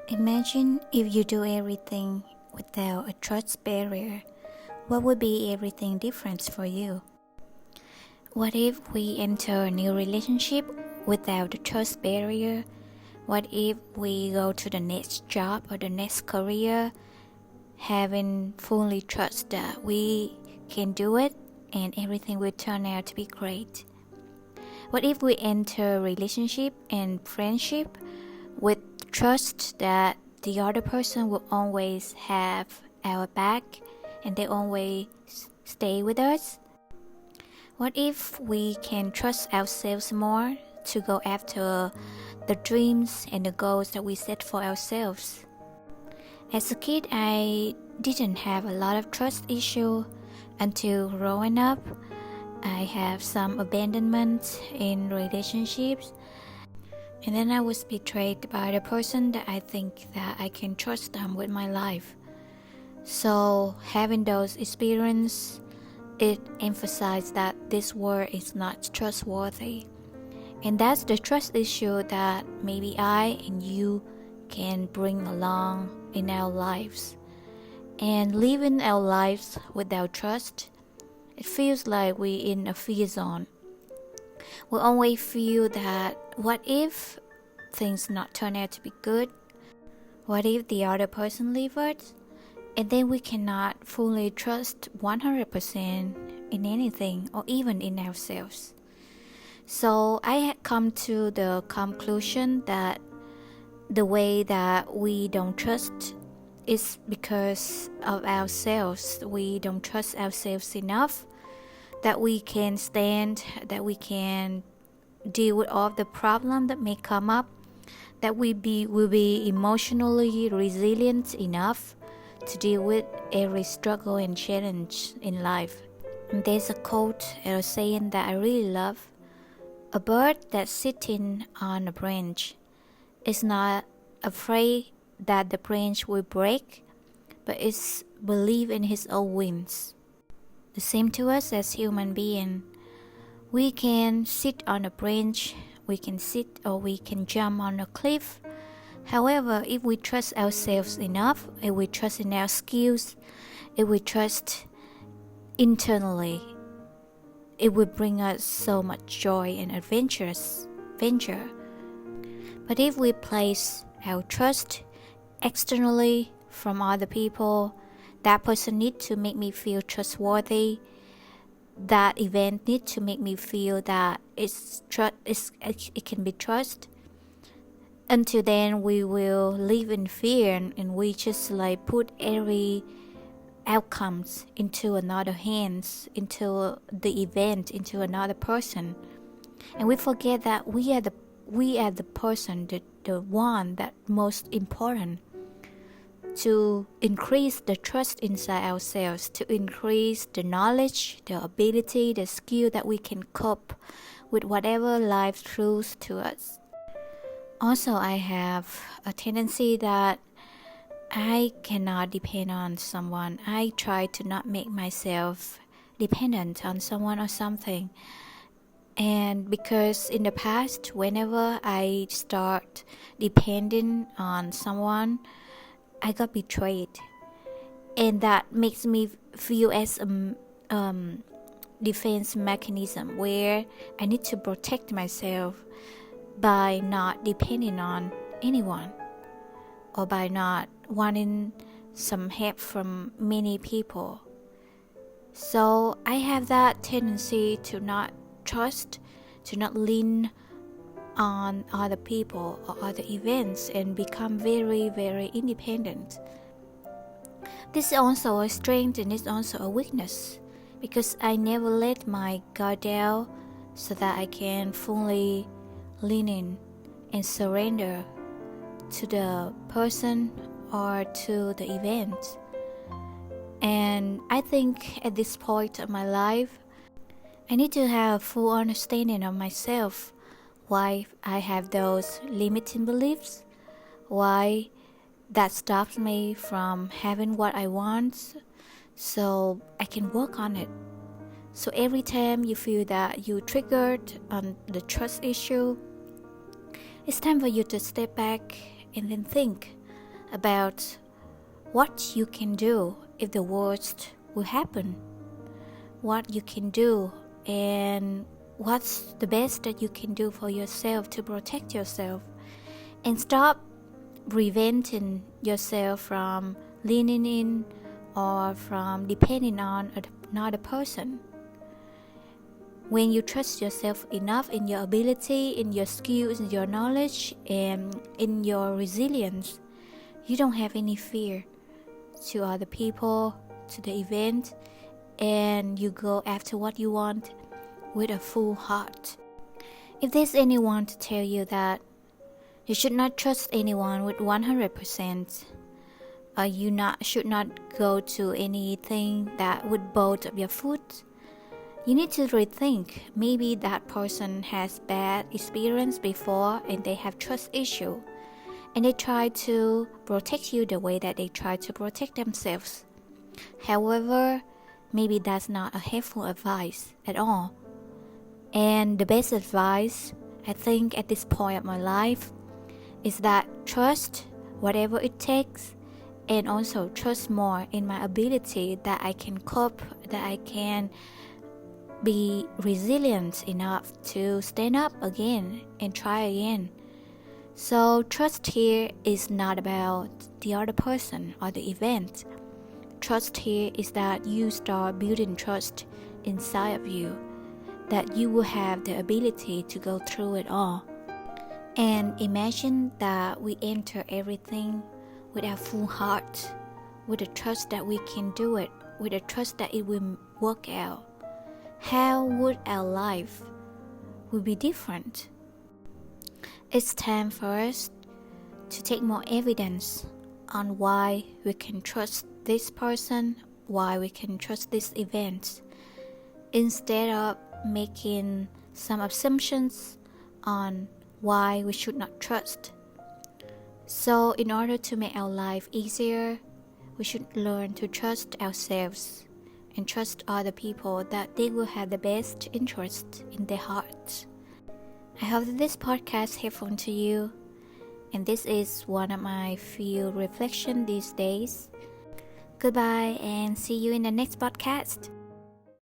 Imagine if you do everything without a trust barrier. What would be everything different for you? What if we enter a new relationship without a trust barrier? What if we go to the next job or the next career having fully trust that we can do it and everything will turn out to be great? What if we enter a relationship and friendship with trust that the other person will always have our back and they always stay with us? What if we can trust ourselves more to go after the dreams and the goals that we set for ourselves? As a kid, I didn't have a lot of trust issue until growing up. I have some abandonment in relationships, and then I was betrayed by the person that I think that I can trust them with my life. So having those experiences, it emphasized that this world is not trustworthy. And that's the trust issue that maybe I and you can bring along in our lives. And living our lives without trust, it feels like we're in a fear zone. We always feel that what if things not turn out to be good? What if the other person leaves us? And then we cannot fully trust 100% in anything or even in ourselves. So I had come to the conclusion that the way that we don't trust is because of ourselves. We don't trust ourselves enough that we can stand, that we can deal with all the problems that may come up, that will be emotionally resilient enough to deal with every struggle and challenge in life. And there's a quote or a saying that I really love. A bird that's sitting on a branch is not afraid that the branch will break, but is believe in his own wings. The same to us as human beings. We can sit on a branch, we can sit or we can jump on a cliff. However, if we trust ourselves enough, if we trust in our skills, if we trust internally, it will bring us so much joy and adventure. But if we place our trust externally from other people, that person needs to make me feel trustworthy, that event needs to make me feel that it can be trusted. Until then, we will live in fear and we just like put every outcomes into another hands, into the event, into another person, and we forget that we are the person, the one that most important to increase the trust inside ourselves, to increase the knowledge, the ability, the skill that we can cope with whatever life throws to us. Also, I have a tendency that I cannot depend on someone. I try to not make myself dependent on someone or something. And because in the past, whenever I start depending on someone, I got betrayed. And that makes me feel as a defense mechanism where I need to protect myself by not depending on anyone or by not wanting some help from many people. So I have that tendency to not trust, to not lean on other people or other events and become very, very independent. This is also a strength and it's also a weakness because I never let my guard down so that I can fully lean in and surrender to the person or to the event. And I think at this point of my life, I need to have full understanding of myself, why I have those limiting beliefs, why that stops me from having what I want, so I can work on it. So every time you feel that you triggered on the trust issue, it's time for you to step back and then think, about what you can do if the worst will happen, what you can do, and what's the best that you can do for yourself to protect yourself, and stop preventing yourself from leaning in or from depending on another person. When you trust yourself enough in your ability, in your skills, in your knowledge, and in your resilience, you don't have any fear to other people, to the event, and you go after what you want with a full heart. If there's anyone to tell you that you should not trust anyone with 100%, or you should not go to anything that would both of your foot, you need to rethink. Maybe that person has bad experience before and they have trust issue, and they try to protect you the way that they try to protect themselves. However, maybe that's not a helpful advice at all. And the best advice, I think, at this point of my life is that trust whatever it takes, and also trust more in my ability that I can cope, that I can be resilient enough to stand up again and try again. So trust here is not about the other person or the event. Trust here is that you start building trust inside of you, that you will have the ability to go through it all. And imagine that we enter everything with our full heart, with the trust that we can do it, with the trust that it will work out. How would our life will be different? It's time for us to take more evidence on why we can trust this person, why we can trust this event, instead of making some assumptions on why we should not trust. So in order to make our life easier, we should learn to trust ourselves and trust other people, that they will have the best interest in their hearts. I hope that this podcast is helpful to you, and this is one of my few reflections these days. Goodbye and see you in the next podcast.